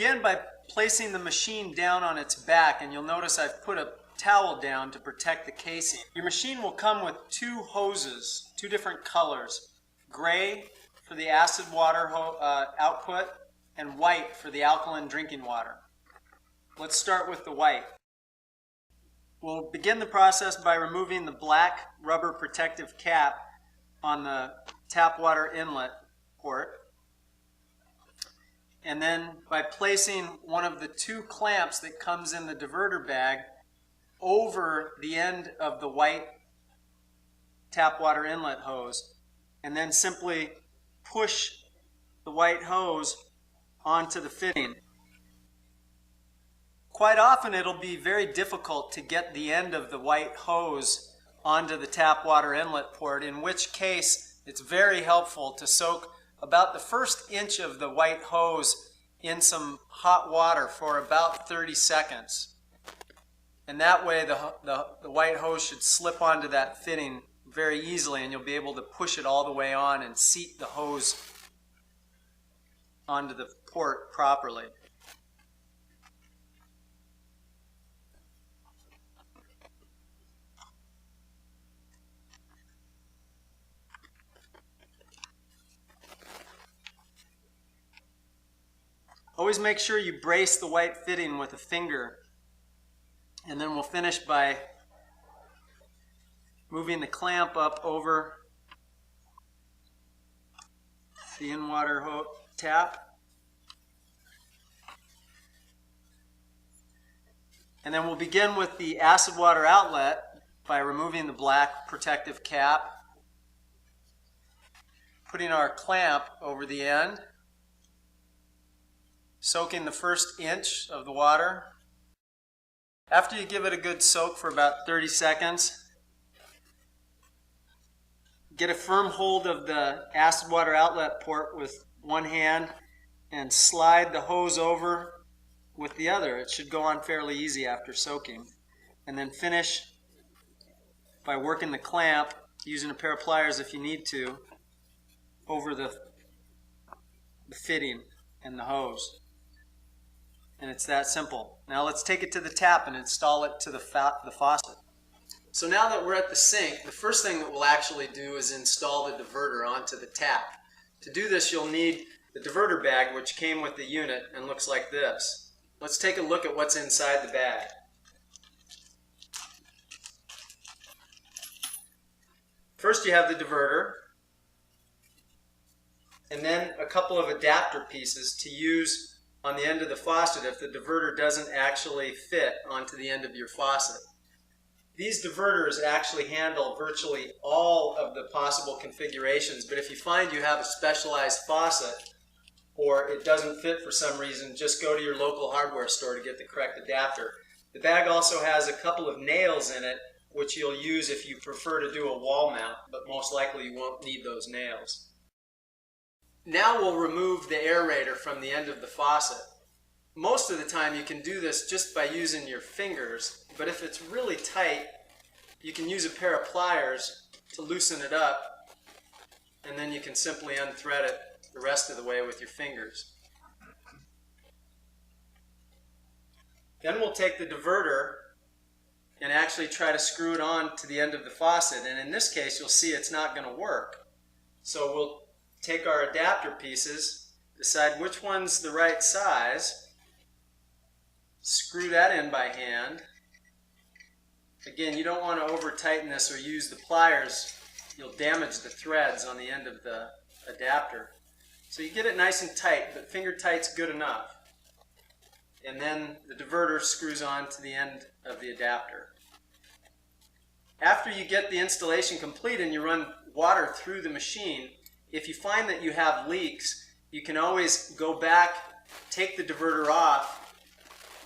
begin by placing the machine down on its back, and you'll notice I've put a towel down to protect the casing. Your machine will come with two hoses, two different colors, gray for the acid water output and white for the alkaline drinking water. Let's start with the white. We'll begin the process by removing the black rubber protective cap on the tap water inlet port, and then by placing one of the two clamps that comes in the diverter bag over the end of the white tap water inlet hose, and then simply push the white hose onto the fitting. Quite often it'll be very difficult to get the end of the white hose onto the tap water inlet port, in which case it's very helpful to soak about the first inch of the white hose in some hot water for about 30 seconds. And that way the white hose should slip onto that fitting very easily, and you'll be able to push it all the way on and seat the hose onto the port properly. Always make sure you brace the white fitting with a finger, and then we'll finish by moving the clamp up over the in-water tap, and then we'll begin with the acid water outlet by removing the black protective cap, putting our clamp over the end, soaking the first inch of the water. After you give it a good soak for about 30 seconds, get a firm hold of the acid water outlet port with one hand and slide the hose over with the other. It should go on fairly easy after soaking. And then finish by working the clamp, using a pair of pliers if you need to, over the fitting and the hose. And it's that simple. Now let's take it to the tap and install it to the faucet. So now that we're at the sink, the first thing that we'll actually do is install the diverter onto the tap. To do this, you'll need the diverter bag, which came with the unit and looks like this. Let's take a look at what's inside the bag. First you have the diverter, and then a couple of adapter pieces to use on the end of the faucet if the diverter doesn't actually fit onto the end of your faucet. These diverters actually handle virtually all of the possible configurations, but if you find you have a specialized faucet or it doesn't fit for some reason, just go to your local hardware store to get the correct adapter. The bag also has a couple of nails in it, which you'll use if you prefer to do a wall mount, but most likely you won't need those nails. Now we'll remove the aerator from the end of the faucet. Most of the time you can do this just by using your fingers, but if it's really tight, you can use a pair of pliers to loosen it up, and then you can simply unthread it the rest of the way with your fingers. Then we'll take the diverter and actually try to screw it on to the end of the faucet, and in this case you'll see it's not going to work. So we'll take our adapter pieces, decide which one's the right size, screw that in by hand. Again, you don't want to over tighten this or use the pliers. You'll damage the threads on the end of the adapter. So you get it nice and tight, but finger tight's good enough. And then the diverter screws on to the end of the adapter. After you get the installation complete and you run water through the machine, if you find that you have leaks, you can always go back, take the diverter off,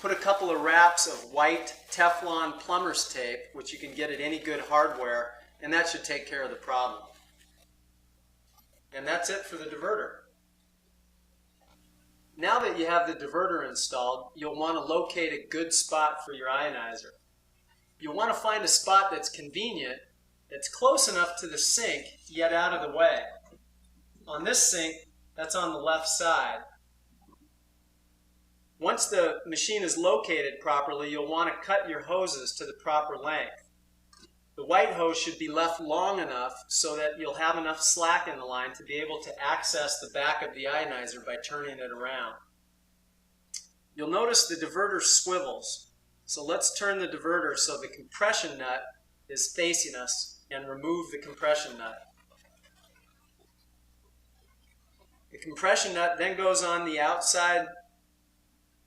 put a couple of wraps of white Teflon plumber's tape, which you can get at any good hardware, and that should take care of the problem. And that's it for the diverter. Now that you have the diverter installed, you'll want to locate a good spot for your ionizer. You'll want to find a spot that's convenient, that's close enough to the sink, yet out of the way. On this sink, that's on the left side. Once the machine is located properly, you'll want to cut your hoses to the proper length. The white hose should be left long enough so that you'll have enough slack in the line to be able to access the back of the ionizer by turning it around. You'll notice the diverter swivels. So let's turn the diverter so the compression nut is facing us and remove the compression nut. The compression nut then goes on the outside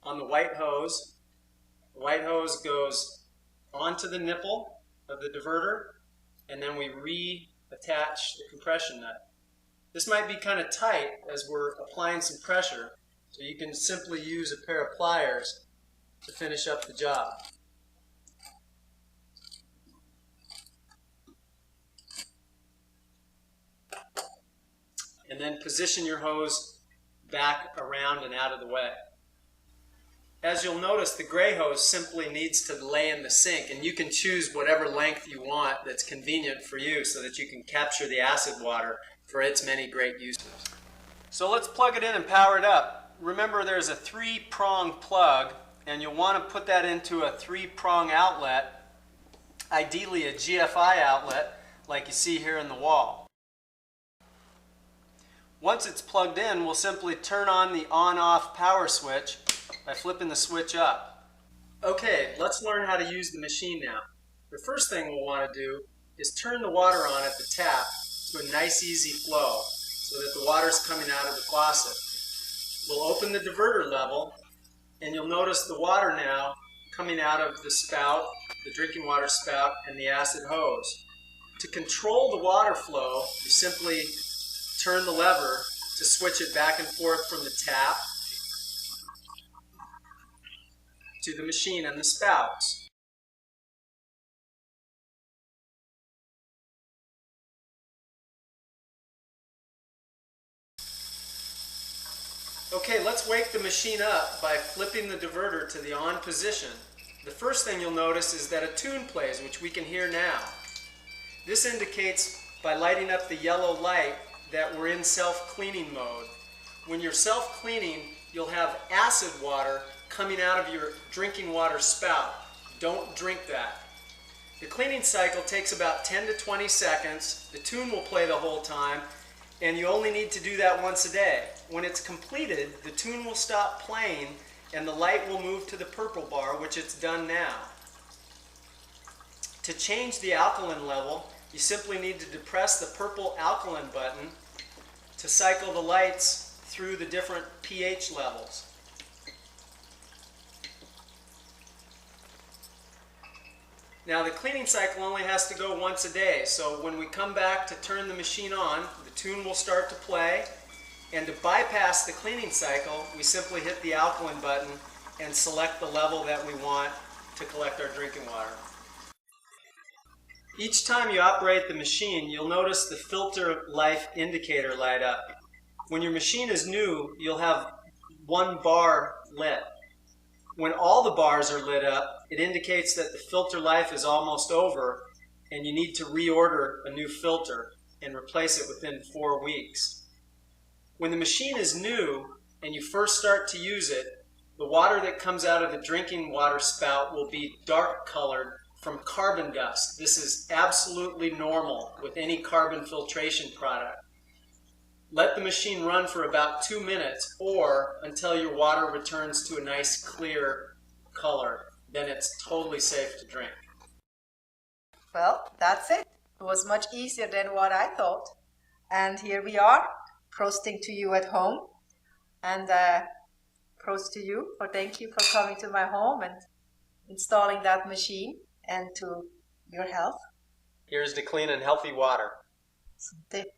on the white hose. The white hose goes onto the nipple of the diverter, and then we reattach the compression nut. This might be kind of tight as we're applying some pressure, so you can simply use a pair of pliers to finish up the job. And then position your hose back around and out of the way. As you'll notice, the gray hose simply needs to lay in the sink, and you can choose whatever length you want that's convenient for you so that you can capture the acid water for its many great uses. So let's plug it in and power it up. Remember, there's a 3-prong plug, and you'll want to put that into a 3-prong outlet, ideally a GFI outlet like you see here in the wall. Once it's plugged in, we'll simply turn on the on-off power switch by flipping the switch up. Okay, let's learn how to use the machine now. The first thing we'll want to do is turn the water on at the tap to a nice easy flow so that the water's coming out of the faucet. We'll open the diverter level, and you'll notice the water now coming out of the spout, the drinking water spout, and the acid hose. To control the water flow, you simply turn the lever to switch it back and forth from the tap to the machine and the spouts. Okay, let's wake the machine up by flipping the diverter to the on position. The first thing you'll notice is that a tune plays, which we can hear now. This indicates by lighting up the yellow light that we're in self-cleaning mode. When you're self-cleaning, you'll have acid water coming out of your drinking water spout. Don't drink that. The cleaning cycle takes about 10 to 20 seconds. The tune will play the whole time, and you only need to do that once a day. When it's completed, the tune will stop playing and the light will move to the purple bar, which it's done now. To change the alkaline level, you simply need to depress the purple alkaline button to cycle the lights through the different pH levels. Now the cleaning cycle only has to go once a day, so when we come back to turn the machine on, the tune will start to play, and to bypass the cleaning cycle, we simply hit the alkaline button and select the level that we want to collect our drinking water. Each time you operate the machine, you'll notice the filter life indicator light up. When your machine is new, you'll have one bar lit. When all the bars are lit up, it indicates that the filter life is almost over and you need to reorder a new filter and replace it within 4 weeks. When the machine is new and you first start to use it, the water that comes out of the drinking water spout will be dark colored from carbon dust. This is absolutely normal with any carbon filtration product. Let the machine run for about 2 minutes or until your water returns to a nice clear color. Then it's totally safe to drink. Well, that's it. It was much easier than what I thought. And here we are, prosting to you at home. And prost to you, or thank you for coming to my home and installing that machine, and to your health. Here's to clean and healthy water. Tip.